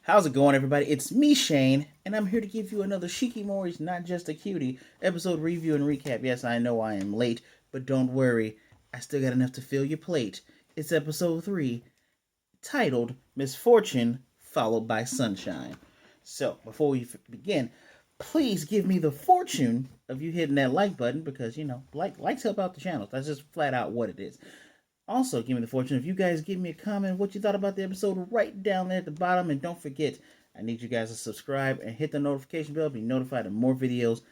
How's it going, everybody? It's me, Shane, and I'm here to give you another Shikimori's Not Just a Cutie episode review and recap. Yes, I know I am late, but don't worry, I still got enough to fill your plate. It's episode 3, titled Misfortune, followed by Sunshine. So, before we begin, please give me the fortune of you hitting that like button because, likes help out the channel. That's just flat out what it is. Also, give me the fortune if you guys give me a comment what you thought about the episode right down there at the bottom. And don't forget, I need you guys to subscribe and hit the notification bell to be notified of more videos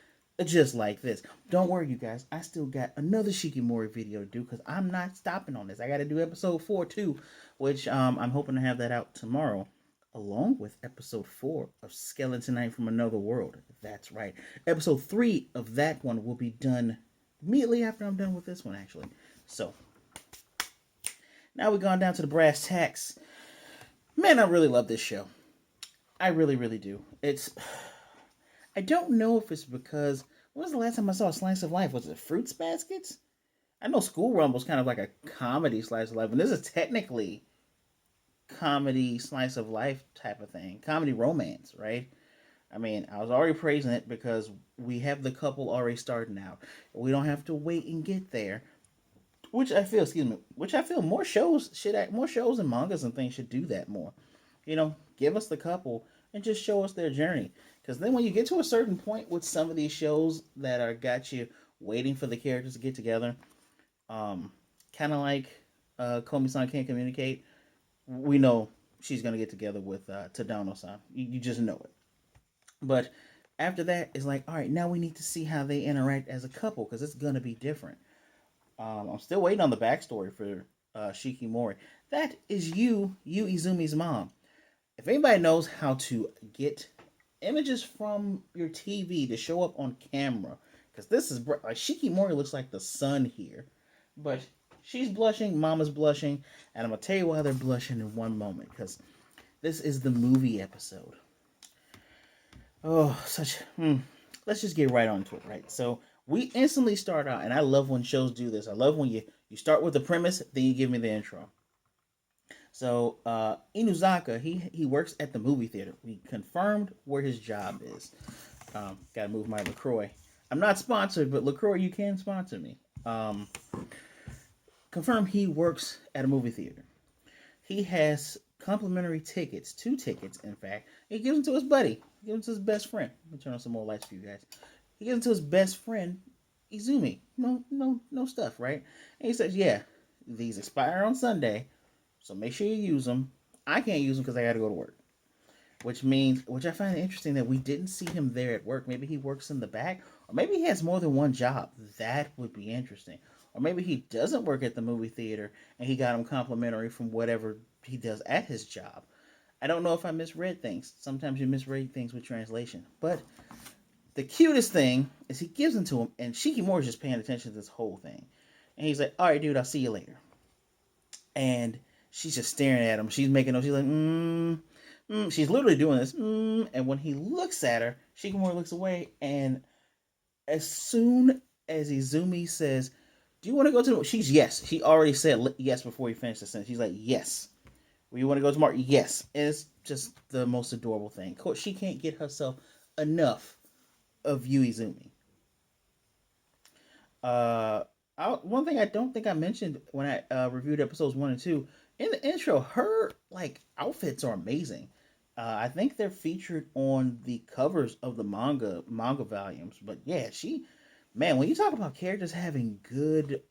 just like this. Don't worry, you guys. I still got another Shikimori video to do because I'm not stopping on this. I got to do episode 4 too, which I'm hoping to have that out tomorrow, along with episode 4 of Skeleton Knight from Another World. That's right. Episode 3 of that one will be done immediately after I'm done with this one, actually. So, now we're going down to the brass tacks. Man, I really love this show. I really, really do. I don't know if it's because, when was the last time I saw a slice of life? Was it Fruits Baskets? I know School Rumble's kind of like a comedy slice of life, and this is technically comedy slice of life type of thing. Comedy romance, right? I mean, I was already praising it because we have the couple already starting out. We don't have to wait and get there. Which I feel more shows and mangas and things should do that more. Give us the couple and just show us their journey. Because then when you get to a certain point with some of these shows that are got you waiting for the characters to get together, kind of like Komi-san Can't Communicate, we know she's going to get together with Tadano-san. You just know it. But after that, it's like, all right, now we need to see how they interact as a couple because it's going to be different. I'm still waiting on the backstory for Shikimori. That is you Izumi's mom. If anybody knows how to get images from your TV to show up on camera, because this is like Shikimori looks like the sun here, but she's blushing, mama's blushing, and I'm gonna tell you why they're blushing in one moment, because this is the movie episode. Oh, let's just get right onto it, right? So we instantly start out, and I love when shows do this. I love when you start with the premise, then you give me the intro. So Inuzaka, he works at the movie theater. We confirmed where his job is. Gotta move my LaCroix. I'm not sponsored, but LaCroix, you can sponsor me. Confirmed he works at a movie theater. He has complimentary tickets, 2 tickets, in fact. He gives them to his buddy. He gives them to his best friend. Let me turn on some more lights for you guys. He gives them to his best friend, Izumi. No stuff, right? And he says, yeah, these expire on Sunday, so make sure you use them. I can't use them because I got to go to work. Which I find it interesting that we didn't see him there at work. Maybe he works in the back, or maybe he has more than one job. That would be interesting. Or maybe he doesn't work at the movie theater and he got him complimentary from whatever he does at his job. I don't know if I misread things. Sometimes you misread things with translation. But the cutest thing is he gives them to him, and Shikimori's just paying attention to this whole thing. And he's like, all right, dude, I'll see you later. And she's just staring at him. She's making notes. She's like, She's literally doing this. And when he looks at her, Shikimori looks away. And as soon as Izumi says, do you want to go to the... She's yes. She already said yes before he finished the sentence. She's like, yes. Well, you want to go tomorrow? Yes. And it's just the most adorable thing. Of course, she can't get herself enough of you, Izumi. One thing I don't think I mentioned when I reviewed episodes 1 and 2, in the intro, her outfits are amazing. I think they're featured on the covers of the manga volumes. But yeah, when you talk about characters having good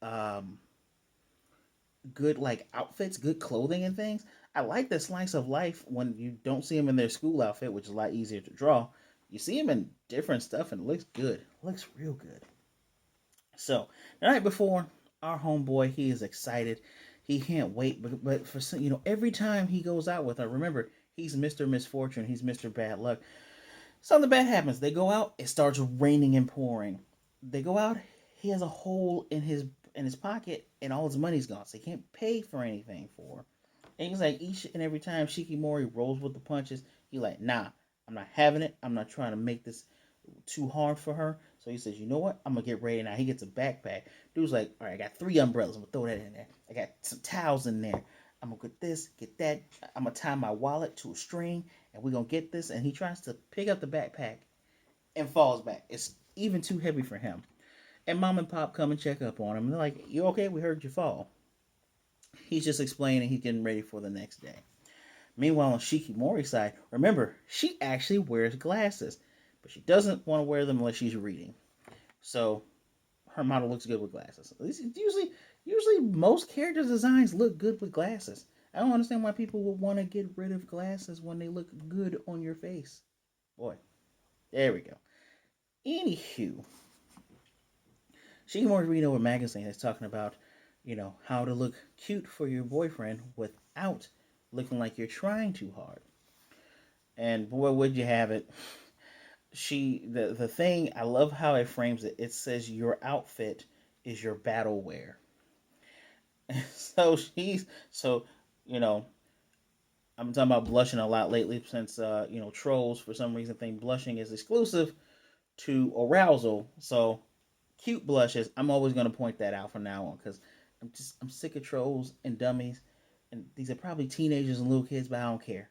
outfits, good clothing and things, I like the slice of life when you don't see them in their school outfit, which is a lot easier to draw. You see them in different stuff and it looks good. It looks real good. So, the night before, our homeboy, he is excited. He can't wait, but for every time he goes out with her, remember, he's Mr. Misfortune, he's Mr. Bad Luck. Something bad happens. They go out, it starts raining and pouring. They go out, he has a hole in his pocket, and all his money's gone, so he can't pay for anything for her. And he's like, each and every time Shikimori rolls with the punches, he's like, nah, I'm not having it. I'm not trying to make this too hard for her. So he says, you know what? I'm going to get ready now. He gets a backpack. Dude's like, all right, I got 3 umbrellas. I'm going to throw that in there. I got some towels in there. I'm gonna get this, get that. I'm gonna tie my wallet to a string, and we're gonna get this. And he tries to pick up the backpack and falls back. It's even too heavy for him. And mom and pop come and check up on him. And they're like, "You okay? We heard you fall." He's just explaining he's getting ready for the next day. Meanwhile, on Shikimori's side, remember, she actually wears glasses, but she doesn't want to wear them unless she's reading. So her model looks good with glasses. At least usually most character designs look good with glasses. I don't understand why people would want to get rid of glasses when they look good on your face. Boy, there we go. Anywho, Shikimori's reading over a magazine that's talking about, how to look cute for your boyfriend without looking like you're trying too hard. And boy, would you have it. The thing, I love how it frames it. It says your outfit is your battle wear. So you know, I'm talking about blushing a lot lately since trolls for some reason think blushing is exclusive to arousal. So cute blushes, I'm always going to point that out from now on because I'm sick of trolls and dummies, and these are probably teenagers and little kids, but I don't care.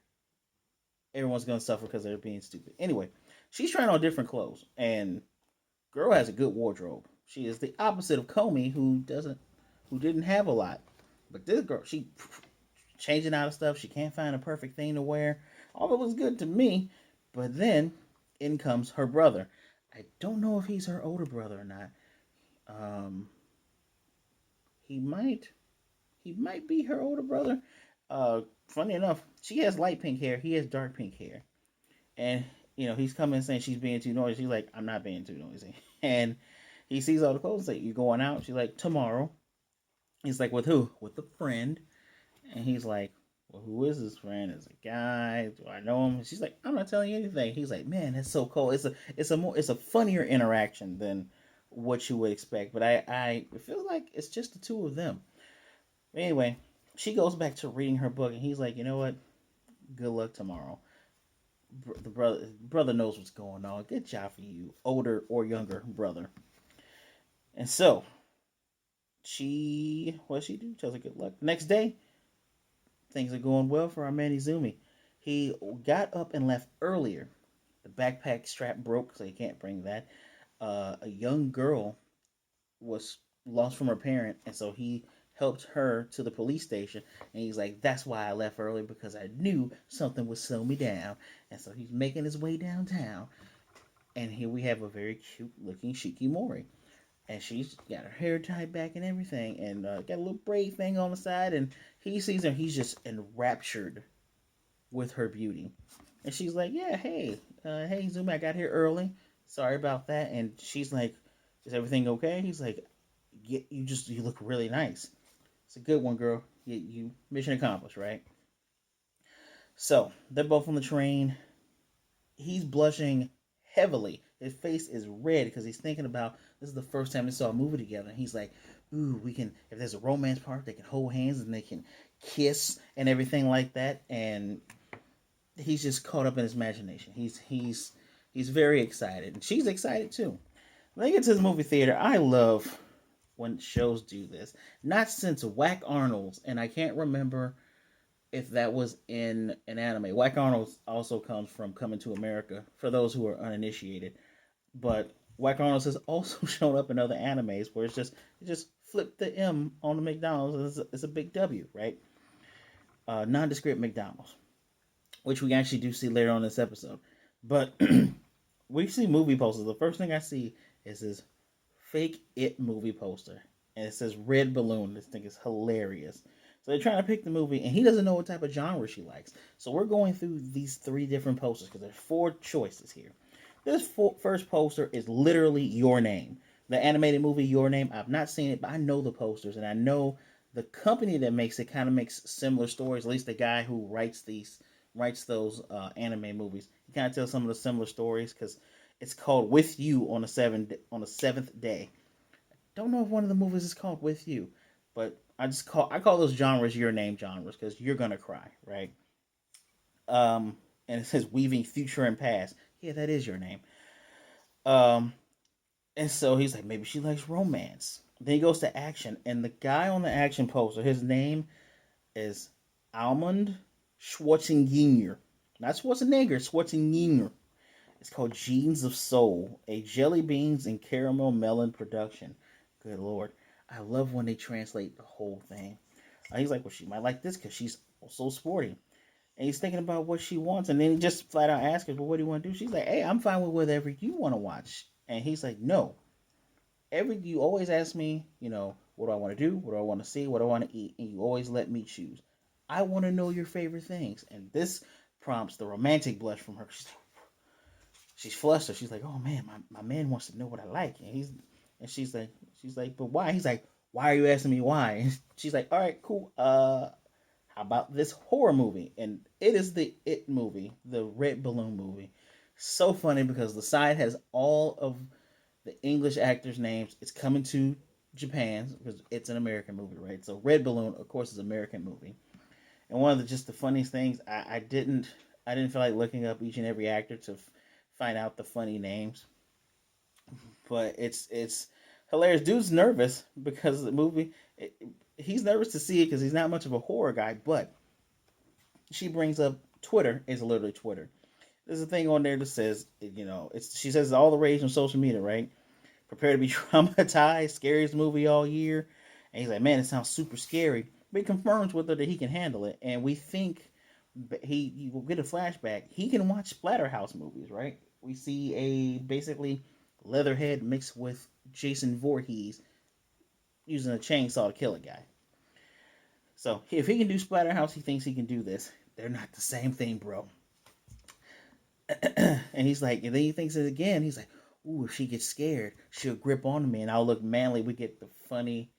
Everyone's going to suffer because they're being stupid. Anyway, she's trying on different clothes, and girl has a good wardrobe. She is the opposite of Comey, who didn't have a lot. But this girl, she changing out of stuff. She can't find a perfect thing to wear. All of it was good to me, but then in comes her brother. I don't know if he's her older brother or not. Um, he might be her older brother. Funny enough, she has light pink hair. He has dark pink hair, and he's coming saying she's being too noisy. She's like, I'm not being too noisy, and he sees all the clothes. Like, you going out? She's like, tomorrow. He's like, with who? With a friend. And he's like, well, who is this friend? Is a guy? Do I know him? And she's like, I'm not telling you anything. He's like, man, that's so cool. It's a funnier interaction than what you would expect. But I it feels like it's just the two of them. Anyway, she goes back to reading her book, and he's like, you know what? Good luck tomorrow. The brother knows what's going on. Good job for you, older or younger brother. And so she do? Tells her good luck. Next day, things are going well for our man Izumi. He got up and left earlier. The backpack strap broke, so he can't bring that. A young girl was lost from her parent, and so he helped her to the police station. And he's like, "That's why I left early because I knew something would slow me down." And so he's making his way downtown. And here we have a very cute looking Shikimori. And she's got her hair tied back and everything, and got a little braid thing on the side. And he sees her, he's just enraptured with her beauty. And she's like, "Yeah, hey, Zumi, I got here early. Sorry about that." And she's like, "Is everything okay?" He's like, "Yeah, you look really nice. It's a good one, girl. You mission accomplished, right?" So they're both on the train. He's blushing heavily. His face is red because he's thinking about this is the first time they saw a movie together. And he's like, "Ooh, we can. If there's a romance part, they can hold hands and they can kiss and everything like that." And he's just caught up in his imagination. He's very excited, and she's excited too. When they get to the movie theater, I love when shows do this. Not since Whack Arnold's, and I can't remember if that was in an anime. Whack Arnold's also comes from Coming to America, for those who are uninitiated. But Whack Arnold's has also shown up in other animes where it just flip the M on the McDonald's. It's a big W, right? Nondescript McDonald's, which we actually do see later on in this episode. But we see movie posters. The first thing I see is this fake It movie poster, and it says Red Balloon. This thing is hilarious. So they're trying to pick the movie, and he doesn't know what type of genre she likes. So we're going through these three different posters because there's four choices here. This first poster is literally Your Name, the animated movie Your Name. I've not seen it, but I know the posters, and I know the company that makes it kind of makes similar stories. At least the guy who writes those anime movies. He kind of tells some of the similar stories because it's called With You on the seventh day. Don't know if one of the movies is called With You, but I call those genres Your Name genres because you're gonna cry, right? And it says weaving future and past. Yeah, that is Your Name. Um, and so he's like, maybe she likes romance. Then he goes to action, and the guy on the action poster, his name is almond Schwarzenegger. Not Schwarzenegger, Schwarzenegger. It's called Genes of Soul, a jelly beans and caramel melon production. Good lord. I love when they translate the whole thing. He's like, well, she might like this because she's so sporty. And he's thinking about what she wants. And then he just flat out asks her, well, what do you want to do? She's like, hey, I'm fine with whatever you want to watch. And he's like, no. You always ask me, what do I want to do? What do I want to see? What do I want to eat? And you always let me choose. I want to know your favorite things. And this prompts the romantic blush from her. She's flustered. She's like, oh man, my man wants to know what I like. And she's like, but why? He's like, why are you asking me why? And she's like, all right, cool. How about this horror movie? And it is the It movie, the red balloon movie. So funny because the side has all of the English actors' names. It's coming to Japan because it's an American movie, right? So Red Balloon, of course, is an American movie. And one of the funniest things, I didn't feel like looking up each and every actor to find out the funny names, but it's hilarious. Dude's nervous because of the movie. He's nervous to see it because he's not much of a horror guy. But she brings up Twitter is literally Twitter. There's a thing on there that says, she says all the rage on social media, right? Prepare to be traumatized, scariest movie all year. And he's like, man, it sounds super scary. But he confirms with her that he can handle it. And we think you will get a flashback. He can watch Splatterhouse movies, right? We see a basically Leatherhead mixed with Jason Voorhees using a chainsaw to kill a guy. So if he can do Splatterhouse, he thinks he can do this. They're not the same thing, bro. And he's like, and then he thinks it again. He's like, ooh, if she gets scared, she'll grip onto me and I'll look manly. We get the funny,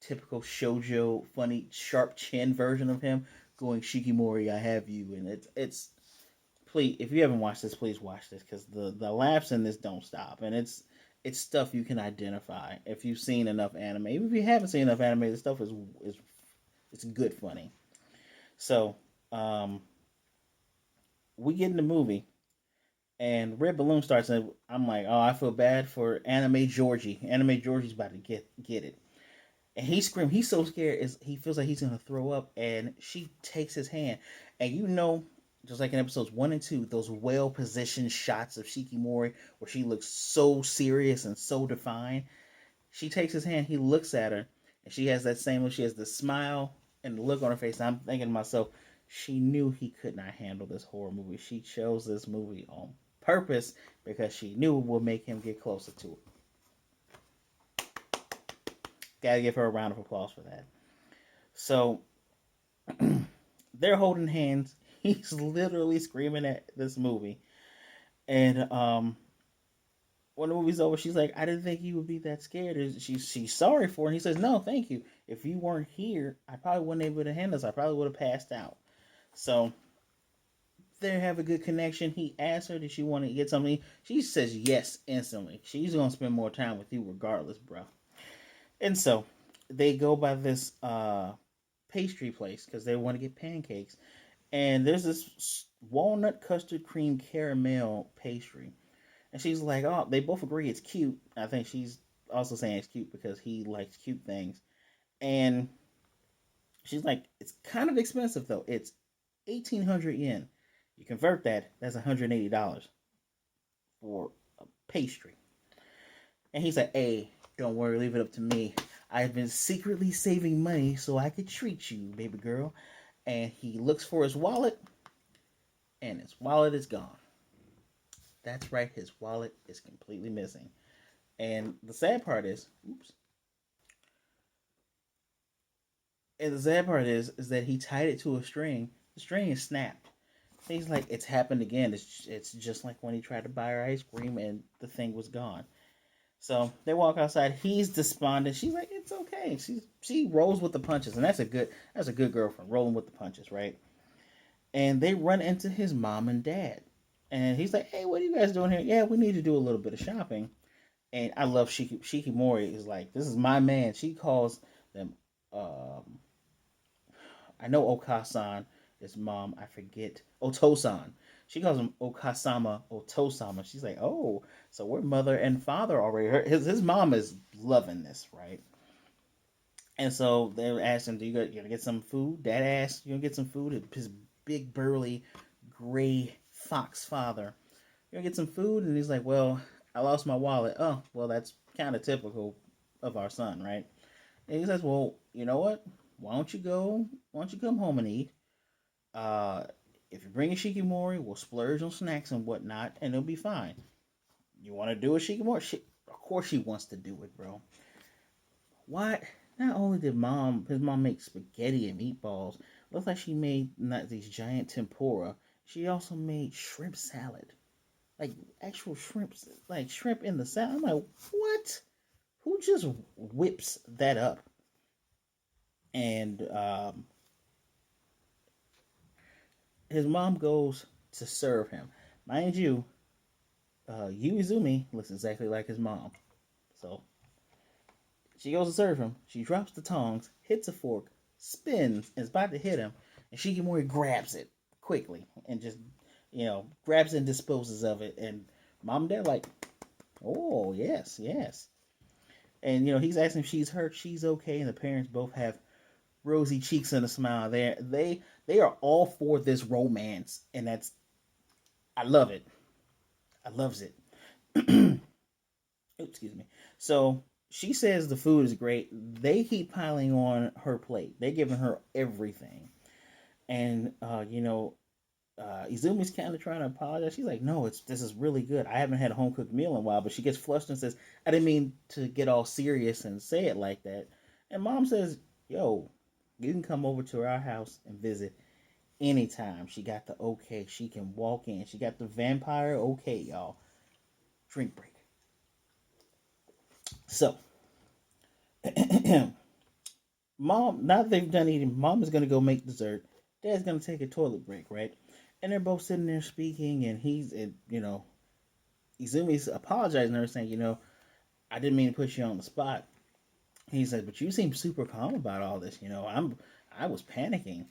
typical shoujo, funny, sharp chin version of him going, Shikimori, I have you. And it's please, if you haven't watched this, please watch this because the laughs in this don't stop. And it's stuff you can identify if you've seen enough anime. Even if you haven't seen enough anime, this stuff is it's good funny. So we get in the movie and Red Balloon starts, and I'm like, oh, I feel bad for Anime Georgie. Anime Georgie's about to get it. And he screams. He's so scared. He feels like he's gonna throw up. And she takes his hand. And just like in episodes 1 and 2, those well positioned shots of Shikimori where she looks so serious and so defined. She takes his hand. He looks at her, and she has that same look. She has the smile and the look on her face. And I'm thinking to myself, she knew he could not handle this horror movie. She chose this movie on purpose because she knew it would make him get closer to it. Gotta give her a round of applause for that. So they're holding hands. He's literally screaming at this movie. And when the movie's over, she's like, I didn't think you would be that scared. She's sorry for it. And he says, no, thank you. If you weren't here, I probably wouldn't able to handle this. I probably would have passed out. So they have a good connection. He asks her, did she want to get something? She says yes instantly. She's going to spend more time with you regardless, bro. And so they go by this pastry place because they want to get pancakes. And there's this walnut custard cream caramel pastry. And she's like, oh, they both agree it's cute. I think she's also saying it's cute because he likes cute things. And she's like, it's kind of expensive though. It's 1,800 yen. You convert that, that's $180 for a pastry. And he's like, hey, don't worry, leave it up to me. I've been secretly saving money so I could treat you, baby girl. And he looks for his wallet, and his wallet is gone. That's right, his wallet is completely missing. And the sad part is, is that he tied it to a string. The string is snapped. He's like, it's happened again. It's just like when he tried to buy her ice cream and the thing was gone. So they walk outside. He's despondent. She's like, it's okay. She rolls with the punches, and that's a good girlfriend, rolling with the punches, right? And they run into his mom and dad, and he's like, hey, what are you guys doing here? Yeah, we need to do a little bit of shopping. And I love Shikimori is like, this is my man. She calls them. I know Okasan is mom. I forget Otosan. She calls him Okasama, Otosama. She's like, oh, so we're mother and father already. His mom is loving this, right? And so they asked him, "Do you gonna get some food?" Dad asked, "You gonna get some food?" His big burly gray fox father, "You gonna get some food?" And he's like, "Well, I lost my wallet." "Oh, well, that's kind of typical of our son, right?" And he says, "Well, you know what? Why don't you go? Why don't you come home and eat? Uh, if you bring a Shikimori, we'll splurge on snacks and whatnot, and it'll be fine. You want to do a Shikimori?" Of course she wants to do it, bro. Why? Not only did his mom make spaghetti and meatballs, looks like she made not these giant tempura. She also made shrimp salad, like actual shrimps, like shrimp in the salad. I'm like, what? Who just whips that up? And his mom goes to serve him. Mind you, Izumi looks exactly like his mom. So she goes to serve him. She drops the tongs, hits a fork, spins, and is about to hit him. And Shikimori grabs it quickly and just, grabs and disposes of it. And mom and dad like, oh, yes, yes. And, he's asking if she's hurt. She's okay. And the parents both have rosy cheeks and a smile. They are all for this romance. And I love it. I loves it. Excuse me. So she says the food is great. They keep piling on her plate. They're giving her everything. And Izumi's kind of trying to apologize. She's like, "No, this is really good. I haven't had a home cooked meal in a while." But she gets flushed and says, "I didn't mean to get all serious and say it like that." And mom says, "Yo, you can come over to our house and visit anytime." She got the okay. She can walk in. She got the vampire okay, y'all. Drink break. So, mom, now that they've done eating, mom is gonna go make dessert. Dad's gonna take a toilet break, right? And they're both sitting there speaking, and Izumi's apologizing to her, saying, "I didn't mean to put you on the spot." He said, "But you seem super calm about all this. I was panicking."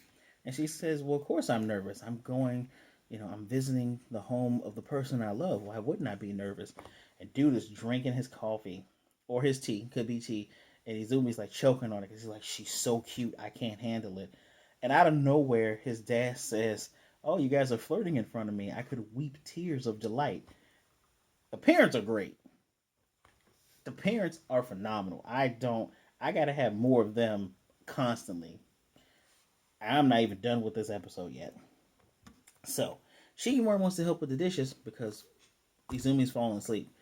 And she says, "Well, of course I'm nervous. I'm visiting the home of the person I love. Why wouldn't I be nervous?" And dude is drinking his coffee or his tea, could be tea, and Izumi's like choking on it because he's like, "She's so cute, I can't handle it." And out of nowhere, his dad says, "Oh, you guys are flirting in front of me. I could weep tears of delight." The parents are great. The parents are phenomenal. I gotta have more of them constantly. I'm not even done with this episode yet. So, Shikimori wants to help with the dishes because Izumi's falling asleep.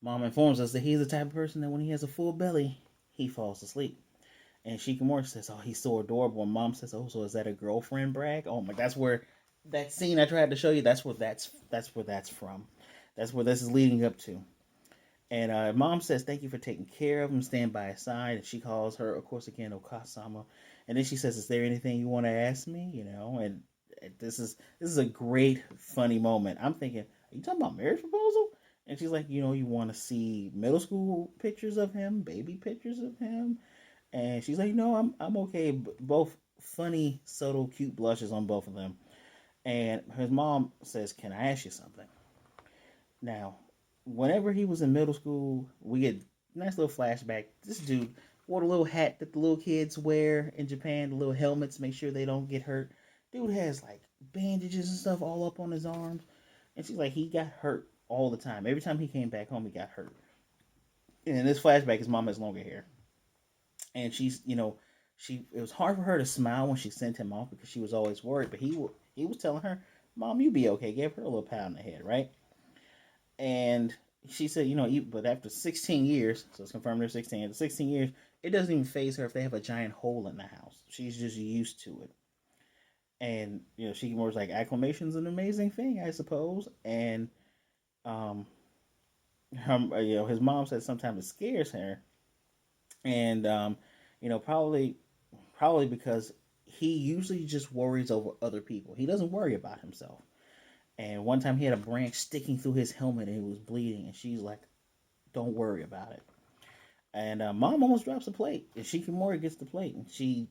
Mom informs us that he's the type of person that when he has a full belly, he falls asleep. And Shikimori says, "Oh, he's so adorable." And mom says, "Oh, so is that a girlfriend brag?" Oh my, that's where that scene I tried to show you. That's where that's from. That's where this is leading up to. And mom says, "Thank you for taking care of him, stand by his side." And she calls her, of course, again, Okasama. And then she says, "Is there anything you want to ask me?" And this is a great, funny moment. I'm thinking, "Are you talking about marriage proposal?" And she's like, "You want to see middle school pictures of him, baby pictures of him?" And she's like, "No, I'm okay." Both funny, subtle, cute blushes on both of them. And his mom says, "Can I ask you something?" Now, whenever he was in middle school, we get nice little flashback. This dude wore the little hat that the little kids wear in Japan, the little helmets, make sure they don't get hurt. Dude has like bandages and stuff all up on his arms. And she's like, he got hurt all the time. Every time he came back home, he got hurt. And in this flashback, his mom has longer hair. And it was hard for her to smile when she sent him off because she was always worried. But he was telling her, "Mom, you be okay." Gave her a little pat on the head, right? And she said, but after 16 years, so it's confirmed they're 16. After 16 years, it doesn't even phase her if they have a giant hole in the house. She's just used to it. And Shikimori's like, "Acclamation's an amazing thing, I suppose." And um, his mom said sometimes it scares her, and probably because he usually just worries over other people. He doesn't worry about himself. And one time he had a branch sticking through his helmet and he was bleeding, and she's like, "Don't worry about it." And mom almost drops a plate, and Shikimori gets the plate, and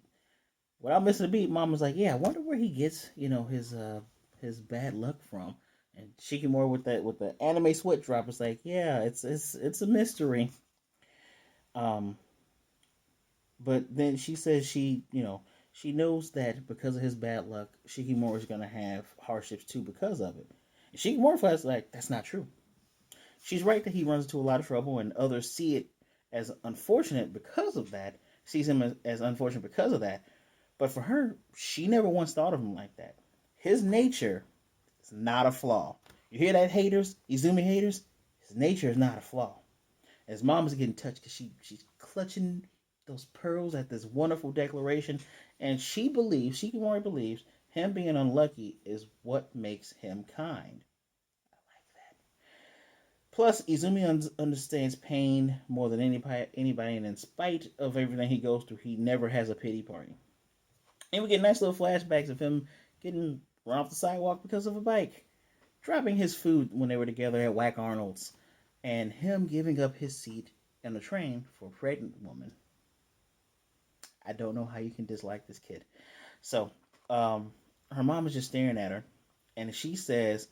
without missing a beat, mom was like, "Yeah, I wonder where he gets, his bad luck from." And Shikimori with the anime sweat drop was like, "Yeah, it's a mystery." Um, But then she says she knows that because of his bad luck, Shikimori is going to have hardships too because of it. And Shikimori is like, that's not true. She's right that he runs into a lot of trouble, and others see it as unfortunate because of that, sees him as unfortunate because of that. But for her, she never once thought of him like that. His nature is not a flaw. You hear that, haters? Izumi haters? His nature is not a flaw. His mom is getting touched because she's clutching those pearls at this wonderful declaration, and Shikimori believes, him being unlucky is what makes him kind. I like that. Plus, Izumi understands pain more than anybody, and in spite of everything he goes through, he never has a pity party. And we get nice little flashbacks of him getting run off the sidewalk because of a bike, dropping his food when they were together at Whack Arnold's, and him giving up his seat in the train for a pregnant woman. I don't know how you can dislike this kid. So, her mom is just staring at her, and she says,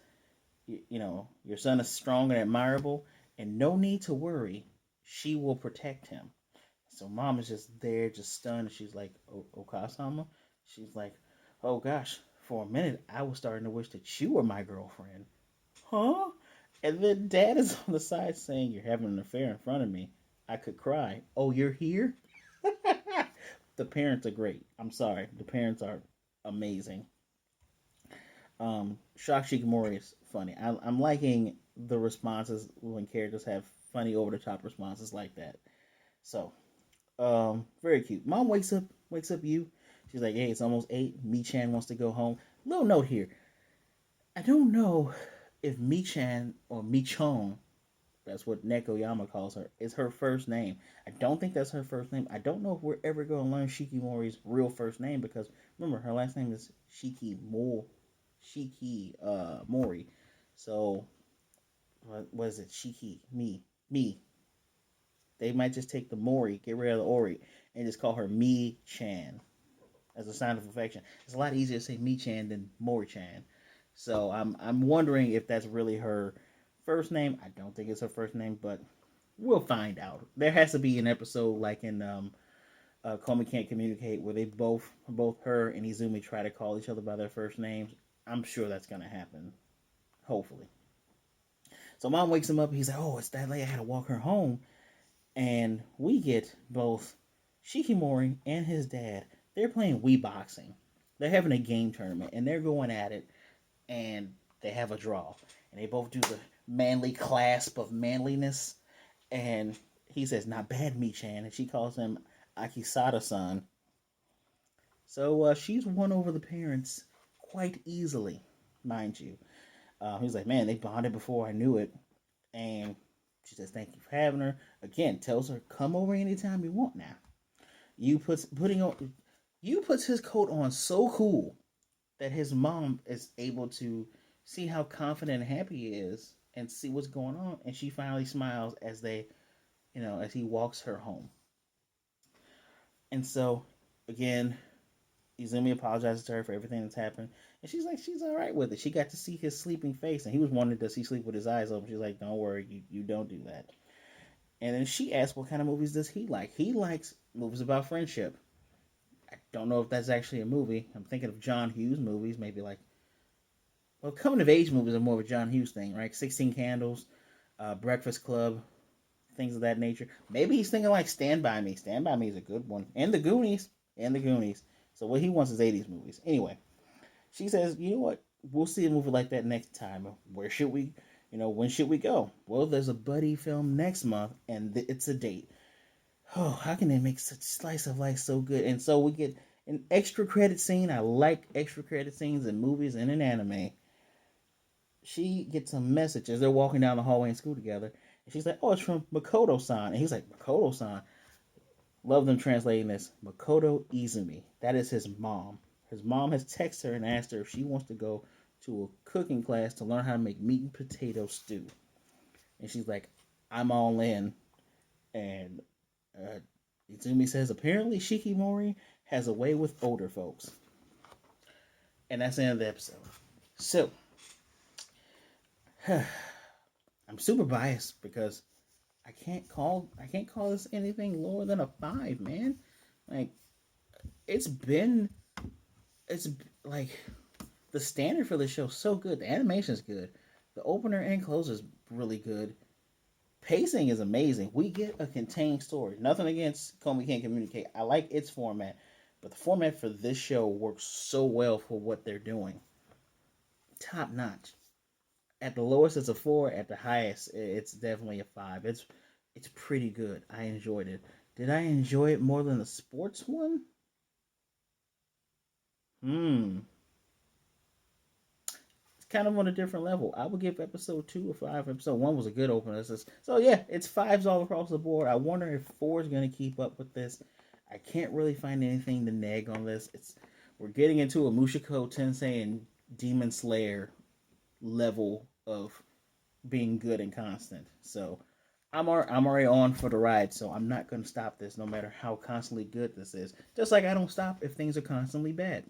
your son is strong and admirable, and no need to worry. She will protect him. So mom is just there, just stunned. And she's like, Okasama? She's like, oh gosh, for a minute, I was starting to wish that you were my girlfriend. Huh? And then dad is on the side saying, you're having an affair in front of me. I could cry. Oh, you're here? The parents are great. I'm sorry. The parents are amazing. Shock Shikimori is funny. I'm liking the responses when characters have funny over the top responses like that. So, very cute. Mom wakes up you. She's like, hey, it's almost 8. Mi-chan wants to go home. Little note here. I don't know if Mi-chan or Mi-chon, that's what Nekoyama calls her, is her first name. I don't think that's her first name. I don't know if we're ever going to learn Shikimori's real first name because remember, her last name is Mori. So, what was it? Me. They might just take the Mori, get rid of the Ori, and just call her Mi-chan as a sign of affection. It's a lot easier to say Mi-chan than Mori-chan. So I'm wondering if that's really her first name. I don't think it's her first name, but we'll find out. There has to be an episode like in Komi Can't Communicate where they both her and Izumi try to call each other by their first names. I'm sure that's gonna happen. Hopefully. So mom wakes him up. He's like, "Oh, it's that late. I had to walk her home." And we get both Shikimori and his dad. They're playing Wii boxing. They're having a game tournament and they're going at it. And they have a draw. And they both do the manly clasp of manliness. And he says, "Not bad, Mi-chan." And she calls him Akisada-san. So she's won over the parents quite easily, mind you. He's like, "Man, they bonded before I knew it." And she says, "Thank you for having her." Again, tells her, "Come over anytime you want now." You puts his coat on so cool that his mom is able to see how confident and happy he is and see what's going on. And she finally smiles as as he walks her home. And so, again, Izumi apologizes to her for everything that's happened. And she's like, she's all right with it. She got to see his sleeping face. And he was wondering, does he sleep with his eyes open? She's like, don't worry, you don't do that. And then she asks, what kind of movies does he like? He likes movies about friendship. I don't know if that's actually a movie. I'm thinking of John Hughes movies, maybe like, well, coming of age movies are more of a John Hughes thing, right? 16 Candles, Breakfast Club, things of that nature. Maybe he's thinking like Stand By Me. Stand By Me is a good one. And The Goonies. So what he wants is 80s movies. Anyway, she says, you know what? We'll see a movie like that next time. Where should we, when should we go? Well, there's a buddy film next month, and it's a date. Oh, how can they make such slice of life so good? And so we get an extra credit scene. I like extra credit scenes in movies and in anime. She gets a message as they're walking down the hallway in school together. And she's like, oh, it's from Makoto-san. And he's like, Makoto-san? Love them translating this. Makoto Izumi. That is his mom. His mom has texted her and asked her if she wants to go to a cooking class to learn how to make meat and potato stew. And she's like, I'm all in. And Izumi says, apparently Shikimori has a way with older folks. And that's the end of the episode. So, I'm super biased because I can't call this anything lower than a 5, man. Like, it's like the standard for the show so good. The animation's good. The opener and closer is really good. Pacing is amazing. We get a contained story. Nothing against Comey Can't Communicate. I like its format, but the format for this show works so well for what they're doing. Top notch. At the lowest, it's a 4. At the highest, it's definitely a 5. It's pretty good. I enjoyed it. Did I enjoy it more than the sports one? Hmm. It's kind of on a different level. I would give episode 2 a 5. Episode 1 was a good opener. So yeah, it's 5s all across the board. I wonder if 4 is going to keep up with this. I can't really find anything to nag on this. We're getting into a Mushiko Tensei and Demon Slayer level of being good and constant. So I'm already on for the ride, so I'm not going to stop this no matter how constantly good this is. Just like I don't stop if things are constantly bad.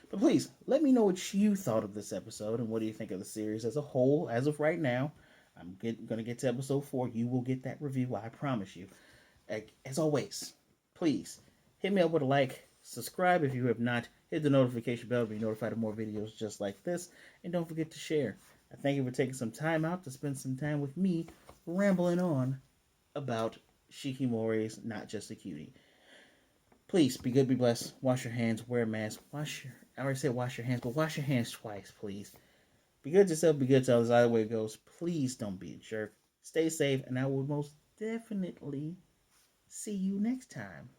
But please, let me know what you thought of this episode and what do you think of the series as a whole as of right now. I'm going to get to episode 4. You will get that review, I promise you. As always, please hit me up with a like, subscribe if you have not, hit the notification bell to be notified of more videos just like this, and don't forget to share. I thank you for taking some time out to spend some time with me rambling on about Shikimori's Not Just a Cutie. Please be good, be blessed. Wash your hands, wear a mask. I already said wash your hands, but wash your hands twice, please. Be good to yourself, be good to others. Either way it goes, please don't be a jerk. Stay safe, and I will most definitely see you next time.